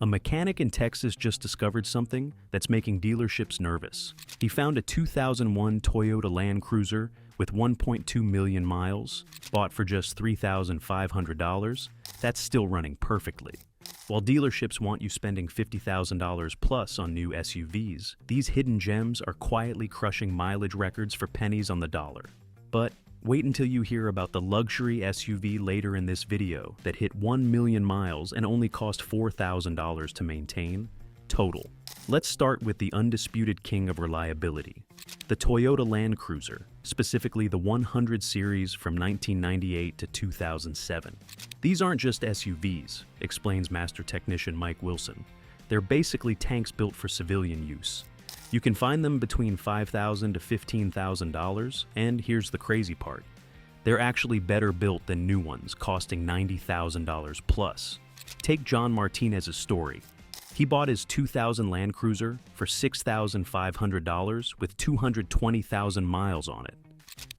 A mechanic in Texas just discovered something that's making dealerships nervous. He found a 2001 Toyota Land Cruiser with 1.2 million miles, bought for just $3,500. That's still running perfectly. While dealerships want you spending $50,000 plus on new SUVs, these hidden gems are quietly crushing mileage records for pennies on the dollar. But wait until you hear about the luxury SUV later in this video that hit 1 million miles and only cost $4,000 to maintain, total. Let's start with the undisputed king of reliability, the Toyota Land Cruiser, specifically the 100 series from 1998 to 2007. These aren't just SUVs, explains master technician Mike Wilson. They're basically tanks built for civilian use. You can find them between $5,000 to $15,000, and here's the crazy part. They're actually better built than new ones, costing $90,000 plus. Take John Martinez's story. He bought his 2000 Land Cruiser for $6,500 with 220,000 miles on it.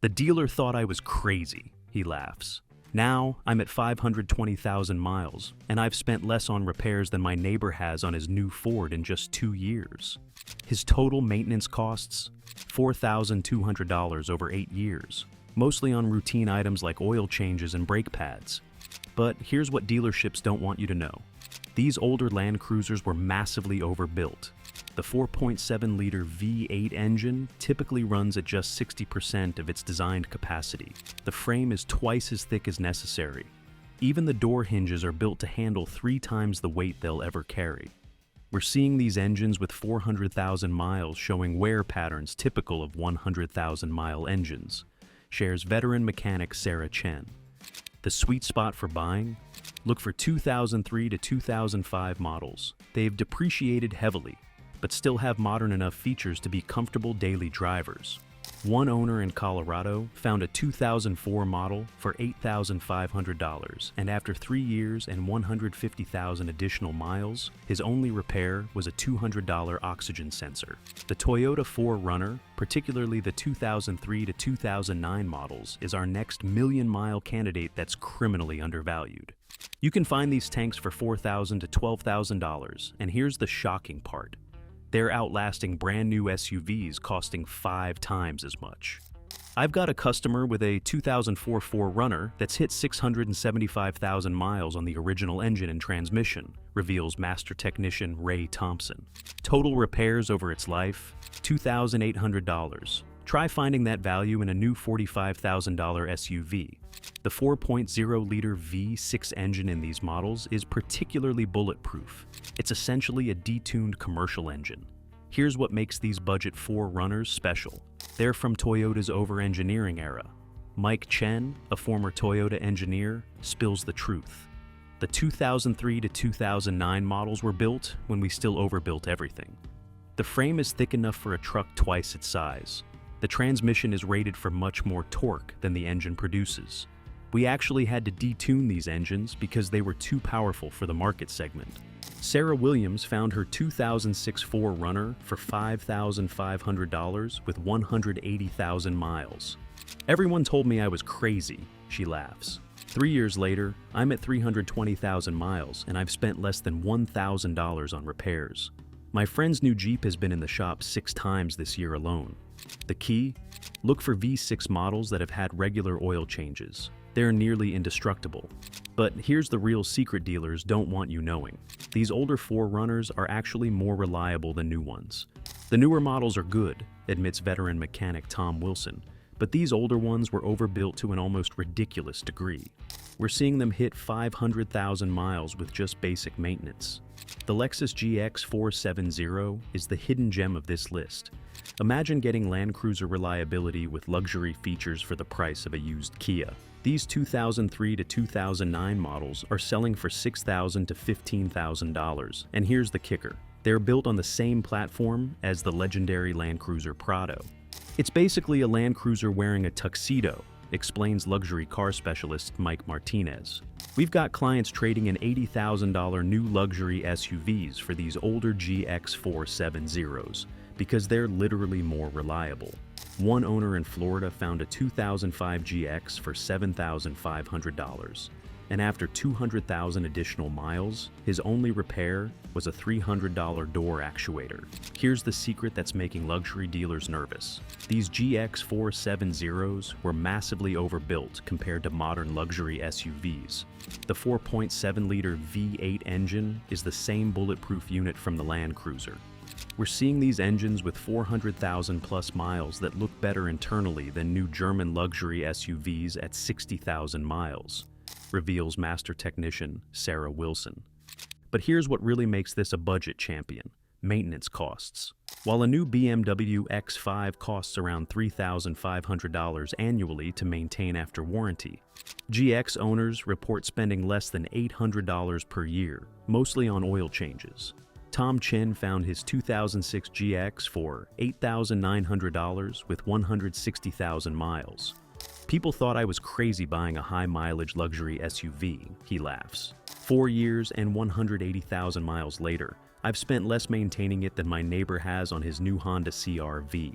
The dealer thought I was crazy, he laughs. Now, I'm at 520,000 miles, and I've spent less on repairs than my neighbor has on his new Ford in just 2 years. His total maintenance costs? $4,200 over 8 years, mostly on routine items like oil changes and brake pads. But here's what dealerships don't want you to know. These older Land Cruisers were massively overbuilt. The 4.7-liter V8 engine typically runs at just 60% of its designed capacity. The frame is twice as thick as necessary. Even the door hinges are built to handle 3 times the weight they'll ever carry. We're seeing these engines with 400,000 miles showing wear patterns typical of 100,000-mile engines, shares veteran mechanic Sarah Chen. The sweet spot for buying? Look for 2003 to 2005 models. They've depreciated heavily, but still have modern enough features to be comfortable daily drivers. One owner in Colorado found a 2004 model for $8,500, and after 3 years and 150,000 additional miles, his only repair was a $200 oxygen sensor. The Toyota 4Runner, particularly the 2003 to 2009 models, is our next million-mile candidate that's criminally undervalued. You can find these tanks for $4,000 to $12,000, and here's the shocking part. They're outlasting brand new SUVs costing 5 times as much. I've got a customer with a 2004 4Runner that's hit 675,000 miles on the original engine and transmission, reveals master technician Ray Thompson. Total repairs over its life, $2,800. Try finding that value in a new $45,000 SUV. The 4.0-liter V6 engine in these models is particularly bulletproof. It's essentially a detuned commercial engine. Here's what makes these budget 4Runners special. They're from Toyota's over-engineering era. Mike Chen, a former Toyota engineer, spills the truth. The 2003 to 2009 models were built when we still overbuilt everything. The frame is thick enough for a truck twice its size. The transmission is rated for much more torque than the engine produces. We actually had to detune these engines because they were too powerful for the market segment. Sarah Williams found her 2006 4Runner for $5,500 with 180,000 miles. Everyone told me I was crazy, she laughs. 3 years later, I'm at 320,000 miles and I've spent less than $1,000 on repairs. My friend's new Jeep has been in the shop 6 times this year alone. The key? Look for V6 models that have had regular oil changes. They're nearly indestructible. But here's the real secret dealers don't want you knowing. These older 4Runners are actually more reliable than new ones. The newer models are good, admits veteran mechanic Tom Wilson, but these older ones were overbuilt to an almost ridiculous degree. We're seeing them hit 500,000 miles with just basic maintenance. The Lexus GX 470 is the hidden gem of this list. Imagine getting Land Cruiser reliability with luxury features for the price of a used Kia. These 2003 to 2009 models are selling for $6,000 to $15,000, and here's the kicker. They're built on the same platform as the legendary Land Cruiser Prado. It's basically a Land Cruiser wearing a tuxedo, explains luxury car specialist Mike Martinez. We've got clients trading in $80,000 new luxury SUVs for these older GX 470s because they're literally more reliable. One owner in Florida found a 2005 GX for $7,500, and after 200,000 additional miles, his only repair was a $300 door actuator. Here's the secret that's making luxury dealers nervous. These GX 470s were massively overbuilt compared to modern luxury SUVs. The 4.7-liter V8 engine is the same bulletproof unit from the Land Cruiser. We're seeing these engines with 400,000 plus miles that look better internally than new German luxury SUVs at 60,000 miles, reveals master technician Sarah Wilson. But here's what really makes this a budget champion: maintenance costs. While a new BMW X5 costs around $3,500 annually to maintain after warranty, GX owners report spending less than $800 per year, mostly on oil changes. Tom Chin found his 2006 GX for $8,900 with 160,000 miles. "People thought I was crazy buying a high-mileage luxury SUV," he laughs. 4 years and 180,000 miles later, I've spent less maintaining it than my neighbor has on his new Honda CR-V.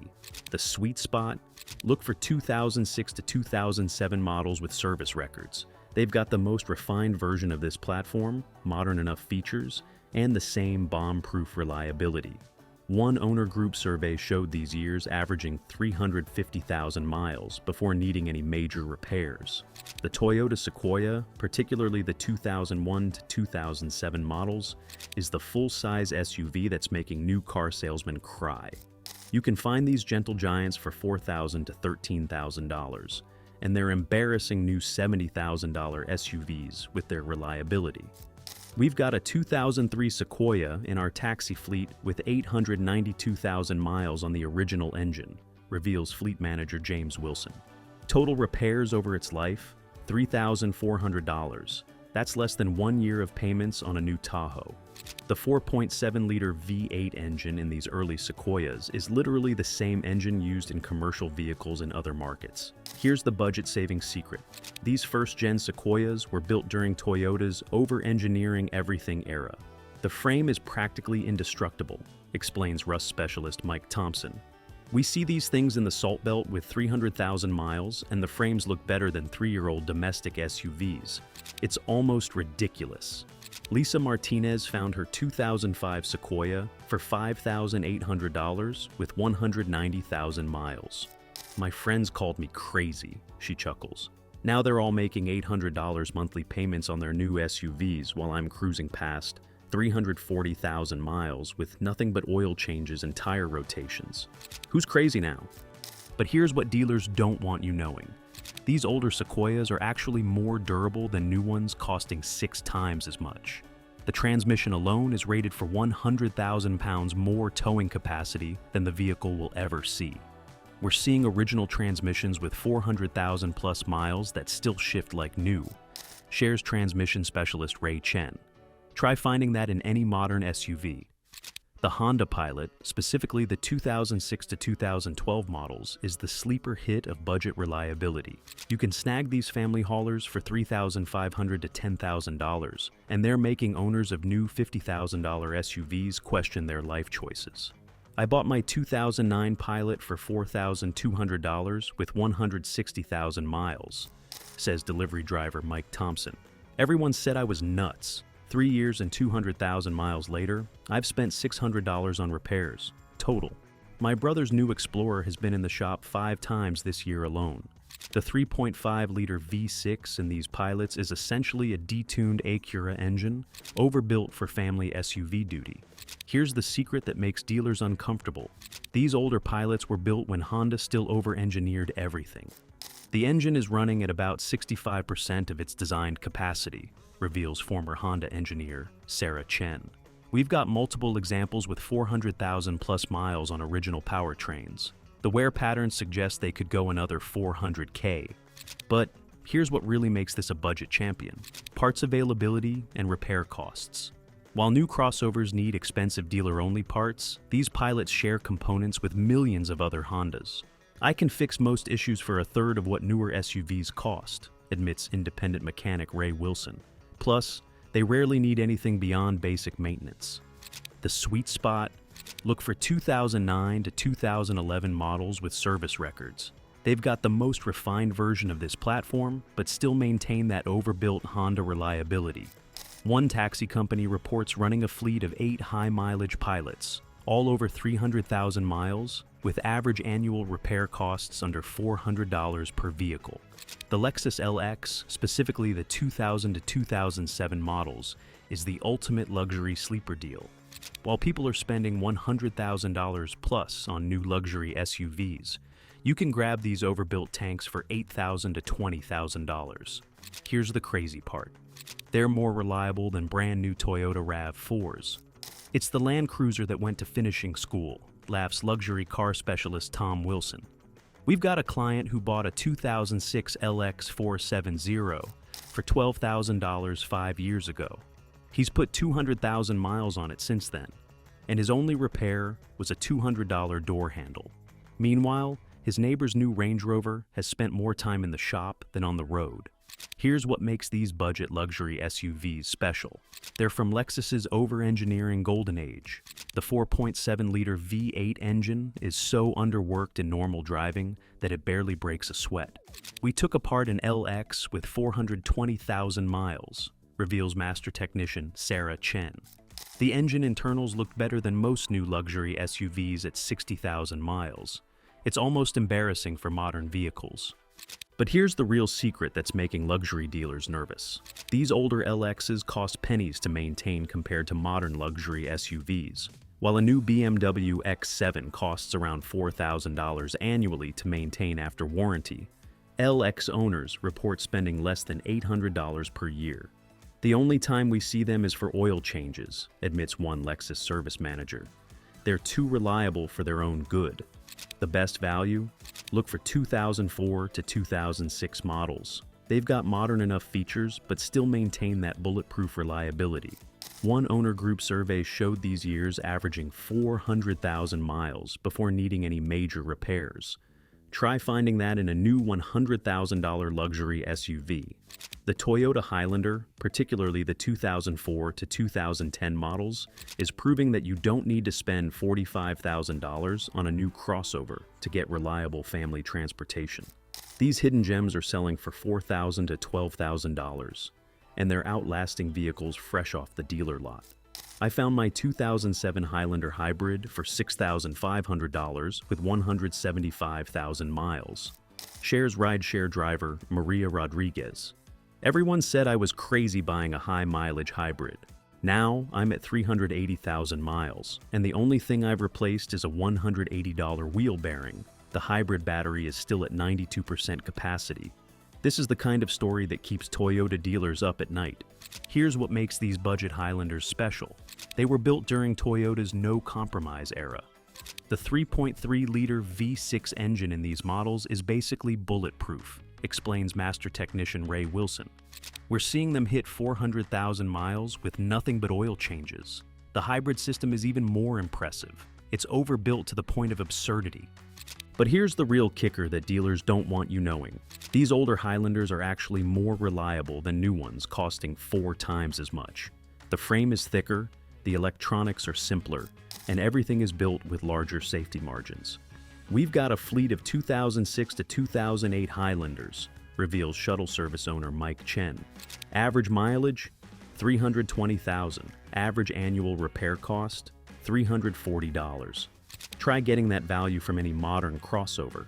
The sweet spot? Look for 2006 to 2007 models with service records. They've got the most refined version of this platform, modern enough features, and the same bomb-proof reliability. One owner group survey showed these years averaging 350,000 miles before needing any major repairs. The Toyota Sequoia, particularly the 2001 to 2007 models, is the full-size SUV that's making new car salesmen cry. You can find these gentle giants for $4,000 to $13,000, and they're embarrassing new $70,000 SUVs with their reliability. We've got a 2003 Sequoia in our taxi fleet with 892,000 miles on the original engine, reveals fleet manager James Wilson. Total repairs over its life, $3,400. That's less than 1 year of payments on a new Tahoe. The 4.7-liter V8 engine in these early Sequoias is literally the same engine used in commercial vehicles in other markets. Here's the budget-saving secret. These first-gen Sequoias were built during Toyota's over-engineering everything era. The frame is practically indestructible, explains rust specialist Mike Thompson. We see these things in the Salt Belt with 300,000 miles, and the frames look better than 3-year-old domestic SUVs. It's almost ridiculous. Lisa Martinez found her 2005 Sequoia for $5,800 with 190,000 miles. "My friends called me crazy," she chuckles. "Now they're all making $800 monthly payments on their new SUVs while I'm cruising past 340,000 miles with nothing but oil changes and tire rotations. Who's crazy now?" But here's what dealers don't want you knowing. These older Sequoias are actually more durable than new ones costing 6 times as much. The transmission alone is rated for 100,000 pounds more towing capacity than the vehicle will ever see. We're seeing original transmissions with 400,000 plus miles that still shift like new, shares transmission specialist Ray Chen. Try finding that in any modern SUV. The Honda Pilot, specifically the 2006 to 2012 models, is the sleeper hit of budget reliability. You can snag these family haulers for $3,500 to $10,000, and they're making owners of new $50,000 SUVs question their life choices. "I bought my 2009 Pilot for $4,200 with 160,000 miles, says delivery driver Mike Thompson. "Everyone said I was nuts. 3 years and 200,000 miles later, I've spent $600 on repairs, total. My brother's new Explorer has been in the shop 5 times this year alone. The 3.5-liter V6 in these Pilots is essentially a detuned Acura engine, overbuilt for family SUV duty. Here's the secret that makes dealers uncomfortable. These older Pilots were built when Honda still over-engineered everything. The engine is running at about 65% of its designed capacity, reveals former Honda engineer Sarah Chen. We've got multiple examples with 400,000 plus miles on original powertrains. The wear patterns suggest they could go another 400K. But here's what really makes this a budget champion: parts availability and repair costs. While new crossovers need expensive dealer-only parts, these Pilots share components with millions of other Hondas. "I can fix most issues for a third of what newer SUVs cost," admits independent mechanic Ray Wilson. Plus, they rarely need anything beyond basic maintenance. The sweet spot? Look for 2009 to 2011 models with service records. They've got the most refined version of this platform, but still maintain that overbuilt Honda reliability. One taxi company reports running a fleet of 8 high-mileage pilots, all over 300,000 miles, with average annual repair costs under $400 per vehicle. The Lexus LX, specifically the 2000 to 2007 models, is the ultimate luxury sleeper deal. While people are spending $100,000 plus on new luxury SUVs, you can grab these overbuilt tanks for $8,000 to $20,000. Here's the crazy part. They're more reliable than brand new Toyota RAV4s. It's the Land Cruiser that went to finishing school, laughs luxury car specialist Tom Wilson. We've got a client who bought a 2006 LX 470 for $12,000 5 years ago. He's put 200,000 miles on it since then, and his only repair was a $200 door handle. Meanwhile, his neighbor's new Range Rover has spent more time in the shop than on the road. Here's what makes these budget luxury SUVs special. They're from Lexus's over-engineering golden age. The 4.7-liter V8 engine is so underworked in normal driving that it barely breaks a sweat. We took apart an LX with 420,000 miles, reveals master technician Sarah Chen. The engine internals looked better than most new luxury SUVs at 60,000 miles. It's almost embarrassing for modern vehicles. But here's the real secret that's making luxury dealers nervous. These older LXs cost pennies to maintain compared to modern luxury SUVs. While a new BMW X7 costs around $4,000 annually to maintain after warranty, LX owners report spending less than $800 per year. The only time we see them is for oil changes, admits one Lexus service manager. They're too reliable for their own good. The best value? Look for 2004 to 2006 models. They've got modern enough features, but still maintain that bulletproof reliability. One owner group survey showed these years averaging 400,000 miles before needing any major repairs. Try finding that in a new $100,000 luxury SUV. The Toyota Highlander, particularly the 2004 to 2010 models, is proving that you don't need to spend $45,000 on a new crossover to get reliable family transportation. These hidden gems are selling for $4,000 to $12,000, and they're outlasting vehicles fresh off the dealer lot. I found my 2007 Highlander Hybrid for $6,500 with 175,000 miles. Shares rideshare driver Maria Rodriguez. Everyone said I was crazy buying a high-mileage hybrid. Now I'm at 380,000 miles, and the only thing I've replaced is a $180 wheel bearing. The hybrid battery is still at 92% capacity. This is the kind of story that keeps Toyota dealers up at night. Here's what makes these budget Highlanders special. They were built during Toyota's no-compromise era. The 3.3-liter V6 engine in these models is basically bulletproof, explains master technician Ray Wilson. We're seeing them hit 400,000 miles with nothing but oil changes. The hybrid system is even more impressive. It's overbuilt to the point of absurdity. But here's the real kicker that dealers don't want you knowing. These older Highlanders are actually more reliable than new ones, costing 4 times as much. The frame is thicker, the electronics are simpler, and everything is built with larger safety margins. We've got a fleet of 2006 to 2008 Highlanders, reveals shuttle service owner Mike Chen. Average mileage? 320,000. Average annual repair cost? $340. Try getting that value from any modern crossover.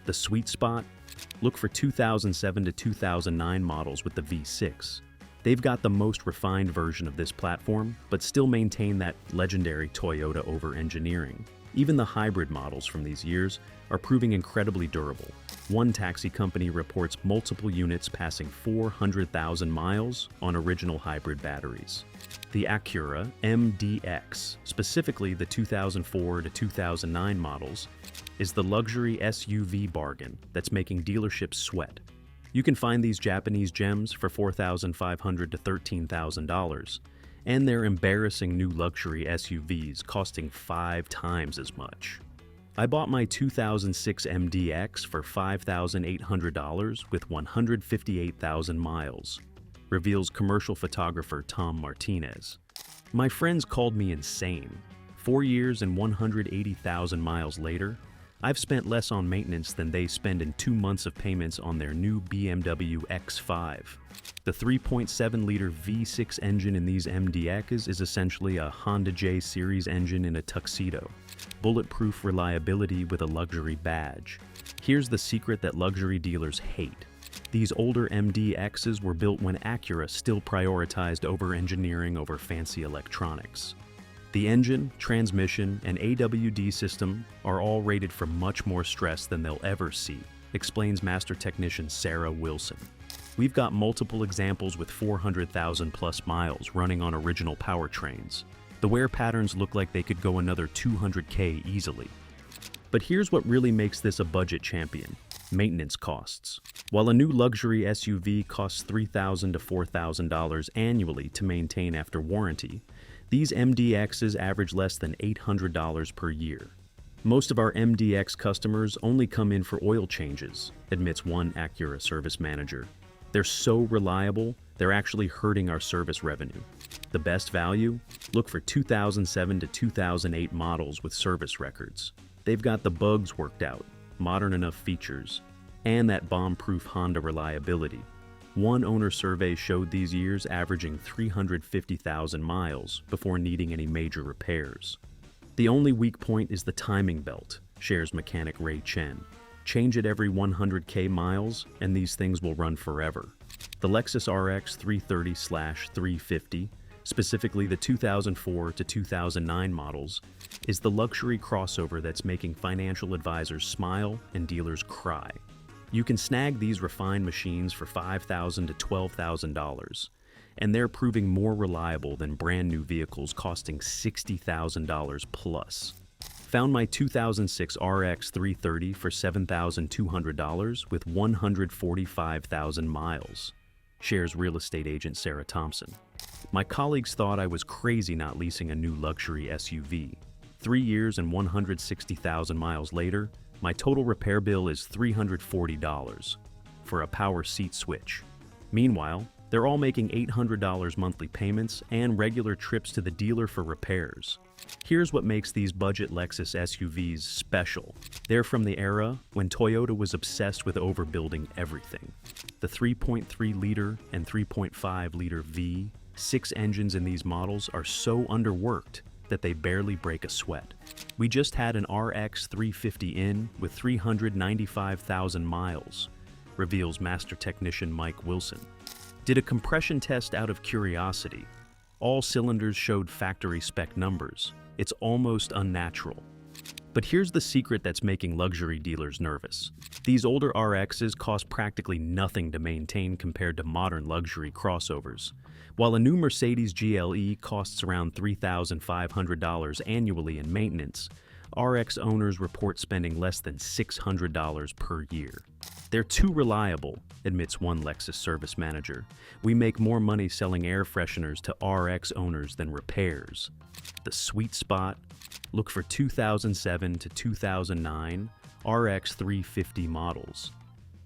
The sweet spot? Look for 2007 to 2009 models with the V6. They've got the most refined version of this platform, but still maintain that legendary Toyota over-engineering. Even the hybrid models from these years are proving incredibly durable. One taxi company reports multiple units passing 400,000 miles on original hybrid batteries. The Acura MDX, specifically the 2004 to 2009 models, is the luxury SUV bargain that's making dealerships sweat. You can find these Japanese gems for $4,500 to $13,000, and they're embarrassing new luxury SUVs costing 5 times as much. I bought my 2006 MDX for $5,800 with 158,000 miles, reveals commercial photographer Tom Martinez. My friends called me insane. 4 years and 180,000 miles later, I've spent less on maintenance than they spend in 2 months of payments on their new BMW X5. The 3.7-liter V6 engine in these MDXs is essentially a Honda J series engine in a tuxedo. Bulletproof reliability with a luxury badge. Here's the secret that luxury dealers hate. These older MDXs were built when Acura still prioritized over-engineering over fancy electronics. The engine, transmission, and AWD system are all rated for much more stress than they'll ever see, explains master technician Sarah Wilson. We've got multiple examples with 400,000 plus miles running on original powertrains. The wear patterns look like they could go another 200K easily. But here's what really makes this a budget champion: maintenance costs. While a new luxury SUV costs $3,000 to $4,000 annually to maintain after warranty, these MDXs average less than $800 per year. Most of our MDX customers only come in for oil changes, admits one Acura service manager. They're so reliable, they're actually hurting our service revenue. The best value? Look for 2007 to 2008 models with service records. They've got the bugs worked out, modern enough features, and that bomb-proof Honda reliability. One owner survey showed these years averaging 350,000 miles before needing any major repairs. The only weak point is the timing belt, shares mechanic Ray Chen. Change it every 100K miles, and these things will run forever. The Lexus RX 330/350, specifically the 2004 to 2009 models, is the luxury crossover that's making financial advisors smile and dealers cry. You can snag these refined machines for $5,000 to $12,000, and they're proving more reliable than brand new vehicles costing $60,000 plus. Found my 2006 RX 330 for $7,200 with 145,000 miles, shares real estate agent Sarah Thompson. My colleagues thought I was crazy not leasing a new luxury SUV. 3 years and 160,000 miles later, my total repair bill is $340 for a power seat switch. Meanwhile, they're all making $800 monthly payments and regular trips to the dealer for repairs. Here's what makes these budget Lexus SUVs special. They're from the era when Toyota was obsessed with overbuilding everything. The 3.3-liter and 3.5-liter V6 engines in these models are so underworked that they barely break a sweat. We just had an RX 350 in with 395,000 miles, reveals master technician Mike Wilson. Did a compression test out of curiosity. All cylinders showed factory spec numbers. It's almost unnatural. But here's the secret that's making luxury dealers nervous. These older RXs cost practically nothing to maintain compared to modern luxury crossovers. While a new Mercedes GLE costs around $3,500 annually in maintenance, RX owners report spending less than $600 per year. They're too reliable, admits one Lexus service manager. We make more money selling air fresheners to RX owners than repairs. The sweet spot? Look for 2007 to 2009 RX 350 models.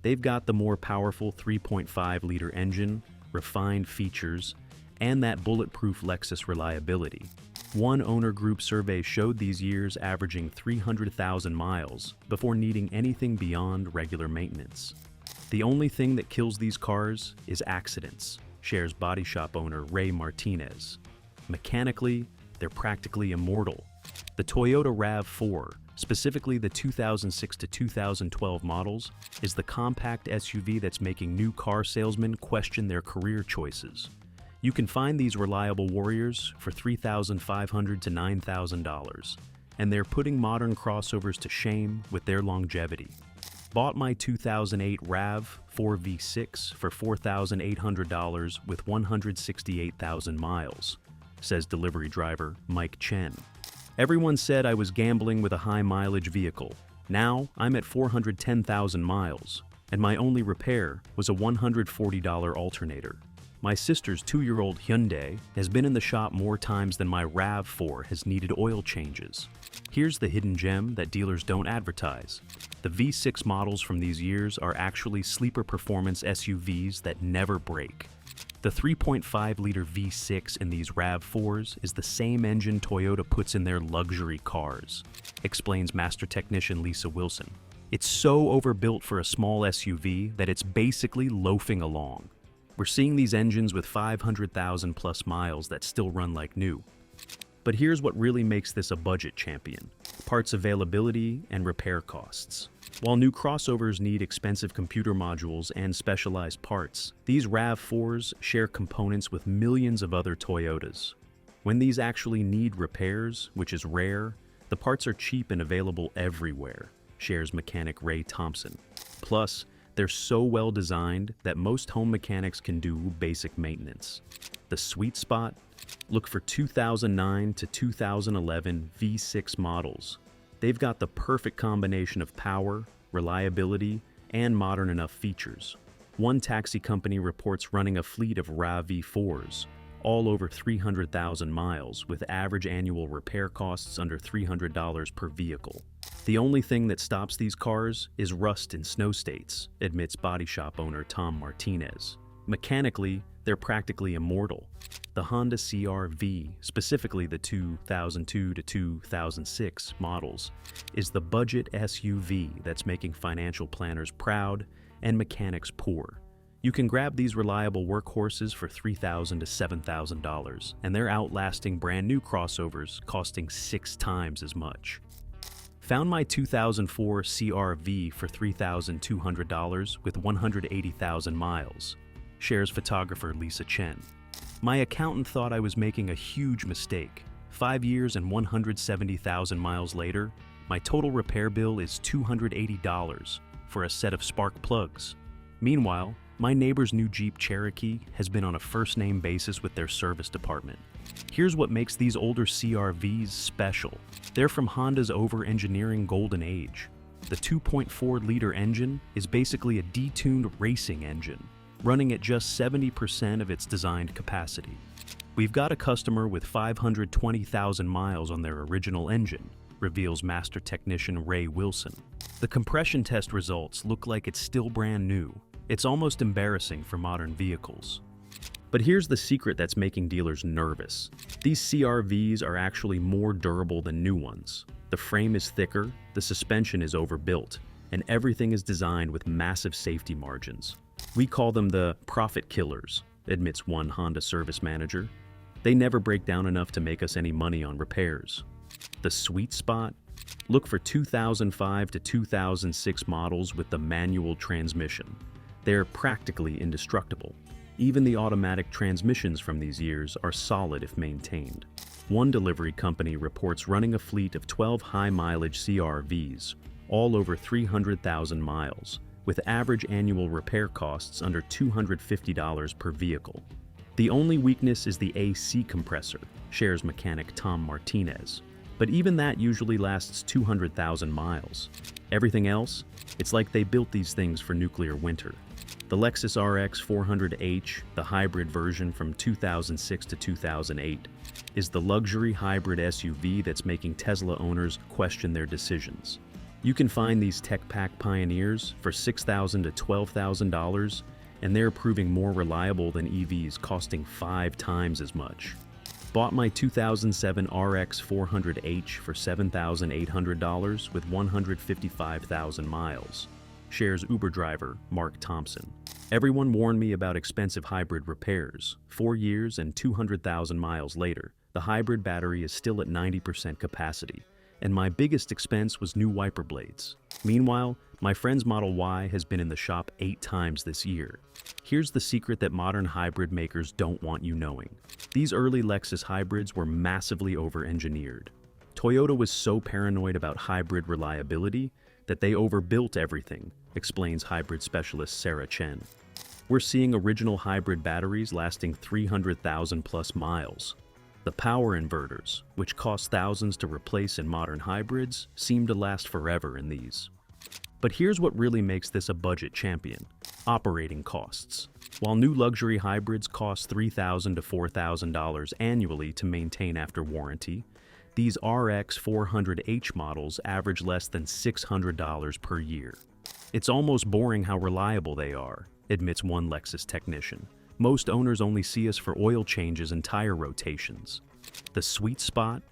They've got the more powerful 3.5-liter engine, refined features, and that bulletproof Lexus reliability. One owner group survey showed these years averaging 300,000 miles before needing anything beyond regular maintenance. The only thing that kills these cars is accidents, shares body shop owner Ray Martinez. Mechanically, they're practically immortal. The Toyota RAV4, specifically the 2006 to 2012 models, is the compact SUV that's making new car salesmen question their career choices. You can find these reliable warriors for $3,500 to $9,000, and they're putting modern crossovers to shame with their longevity. Bought my 2008 RAV4 V6 for $4,800 with 168,000 miles, says delivery driver Mike Chen. Everyone said I was gambling with a high-mileage vehicle. Now I'm at 410,000 miles, and my only repair was a $140 alternator. My sister's 2-year-old Hyundai has been in the shop more times than my RAV4 has needed oil changes. Here's the hidden gem that dealers don't advertise. The V6 models from these years are actually sleeper performance SUVs that never break. The 3.5-liter V6 in these RAV4s is the same engine Toyota puts in their luxury cars, explains master technician Lisa Wilson. It's so overbuilt for a small SUV that it's basically loafing along. We're seeing these engines with 500,000 plus miles that still run like new. But here's what really makes this a budget champion: parts availability and repair costs. While new crossovers need expensive computer modules and specialized parts, these RAV4s share components with millions of other Toyotas. When these actually need repairs, which is rare, the parts are cheap and available everywhere, shares mechanic Ray Thompson. Plus, they're so well designed that most home mechanics can do basic maintenance. The sweet spot? Look for 2009 to 2011 V6 models. They've got the perfect combination of power, reliability, and modern enough features. One taxi company reports running a fleet of RAV4s, all over 300,000 miles, with average annual repair costs under $300 per vehicle. The only thing that stops these cars is rust in snow states, admits body shop owner Tom Martinez. Mechanically, they're practically immortal. The Honda CR-V, specifically the 2002 to 2006 models, is the budget SUV that's making financial planners proud and mechanics poor. You can grab these reliable workhorses for $3,000 to $7,000, and they're outlasting brand new crossovers costing 6 times as much. Found my 2004 CR-V for $3,200 with 180,000 miles, shares photographer Lisa Chen. My accountant thought I was making a huge mistake. 5 years and 170,000 miles later, my total repair bill is $280 for a set of spark plugs. Meanwhile, my neighbor's new Jeep Cherokee has been on a first-name basis with their service department. Here's what makes these older CR-Vs special. They're from Honda's over-engineering golden age. The 2.4-liter engine is basically a detuned racing engine, running at just 70% of its designed capacity. We've got a customer with 520,000 miles on their original engine, reveals master technician Ray Wilson. The compression test results look like it's still brand new. It's almost embarrassing for modern vehicles. But here's the secret that's making dealers nervous. These CR-Vs are actually more durable than new ones. The frame is thicker, the suspension is overbuilt, and everything is designed with massive safety margins. We call them the profit killers, admits one Honda service manager. They never break down enough to make us any money on repairs. The sweet spot? Look for 2005 to 2006 models with the manual transmission. They're practically indestructible. Even the automatic transmissions from these years are solid if maintained. One delivery company reports running a fleet of 12 high-mileage CR-Vs, all over 300,000 miles, with average annual repair costs under $250 per vehicle. The only weakness is the AC compressor, shares mechanic Tom Martinez. But even that usually lasts 200,000 miles. Everything else? It's like they built these things for nuclear winter. The Lexus RX 400h, the hybrid version from 2006 to 2008, is the luxury hybrid SUV that's making Tesla owners question their decisions. You can find these tech pack pioneers for $6,000 to $12,000, and they're proving more reliable than EVs costing 5 times as much. Bought my 2007 RX 400h for $7,800 with 155,000 miles, shares Uber driver Mark Thompson. Everyone warned me about expensive hybrid repairs. 4 years and 200,000 miles later, the hybrid battery is still at 90% capacity, and my biggest expense was new wiper blades. Meanwhile, my friend's Model Y has been in the shop 8 times this year. Here's the secret that modern hybrid makers don't want you knowing. These early Lexus hybrids were massively over-engineered. Toyota was so paranoid about hybrid reliability that they overbuilt everything, explains hybrid specialist Sarah Chen. We're seeing original hybrid batteries lasting 300,000 plus miles. The power inverters, which cost thousands to replace in modern hybrids, seem to last forever in these. But here's what really makes this a budget champion: operating costs. While new luxury hybrids cost $3,000 to $4,000 annually to maintain after warranty, these RX 400h models average less than $600 per year. It's almost boring how reliable they are, admits one Lexus technician. Most owners only see us for oil changes and tire rotations. The sweet spot?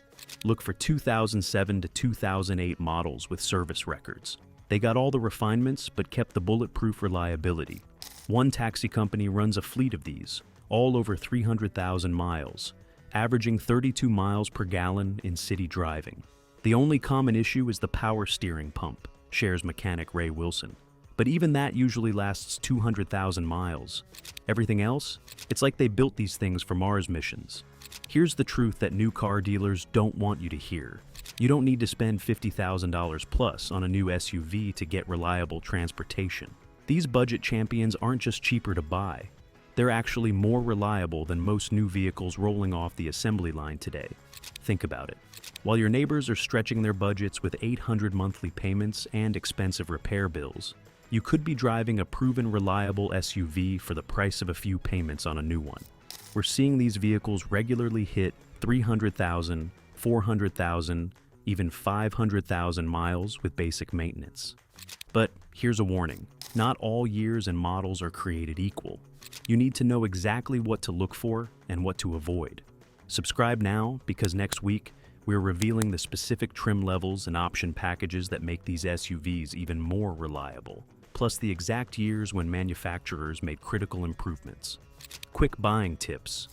Look for 2007 to 2008 models with service records. They got all the refinements but kept the bulletproof reliability. One taxi company runs a fleet of these, all over 300,000 miles, averaging 32 miles per gallon in city driving. The only common issue is the power steering pump, shares mechanic Ray Wilson. But even that usually lasts 200,000 miles. Everything else? It's like they built these things for Mars missions. Here's the truth that new car dealers don't want you to hear. You don't need to spend $50,000 plus on a new SUV to get reliable transportation. These budget champions aren't just cheaper to buy. They're actually more reliable than most new vehicles rolling off the assembly line today. Think about it. While your neighbors are stretching their budgets with 800 monthly payments and expensive repair bills, you could be driving a proven reliable SUV for the price of a few payments on a new one. We're seeing these vehicles regularly hit 300,000, 400,000, even 500,000 miles with basic maintenance. But here's a warning: not all years and models are created equal. You need to know exactly what to look for and what to avoid. Subscribe now, because next week we're revealing the specific trim levels and option packages that make these SUVs even more reliable, plus the exact years when manufacturers made critical improvements. Quick buying tips: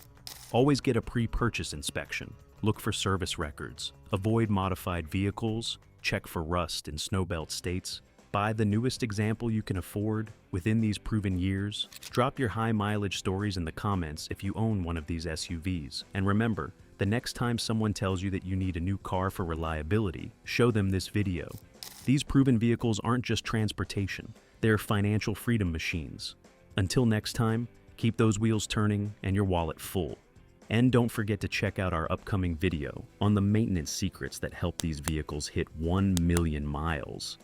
always get a pre-purchase inspection. Look for service records. Avoid modified vehicles. Check for rust in snowbelt states. Buy the newest example you can afford within these proven years. Drop your high mileage stories in the comments if you own one of these SUVs. And remember, the next time someone tells you that you need a new car for reliability, show them this video. These proven vehicles aren't just transportation, they're financial freedom machines. Until next time, keep those wheels turning and your wallet full. And don't forget to check out our upcoming video on the maintenance secrets that help these vehicles hit 1 million miles.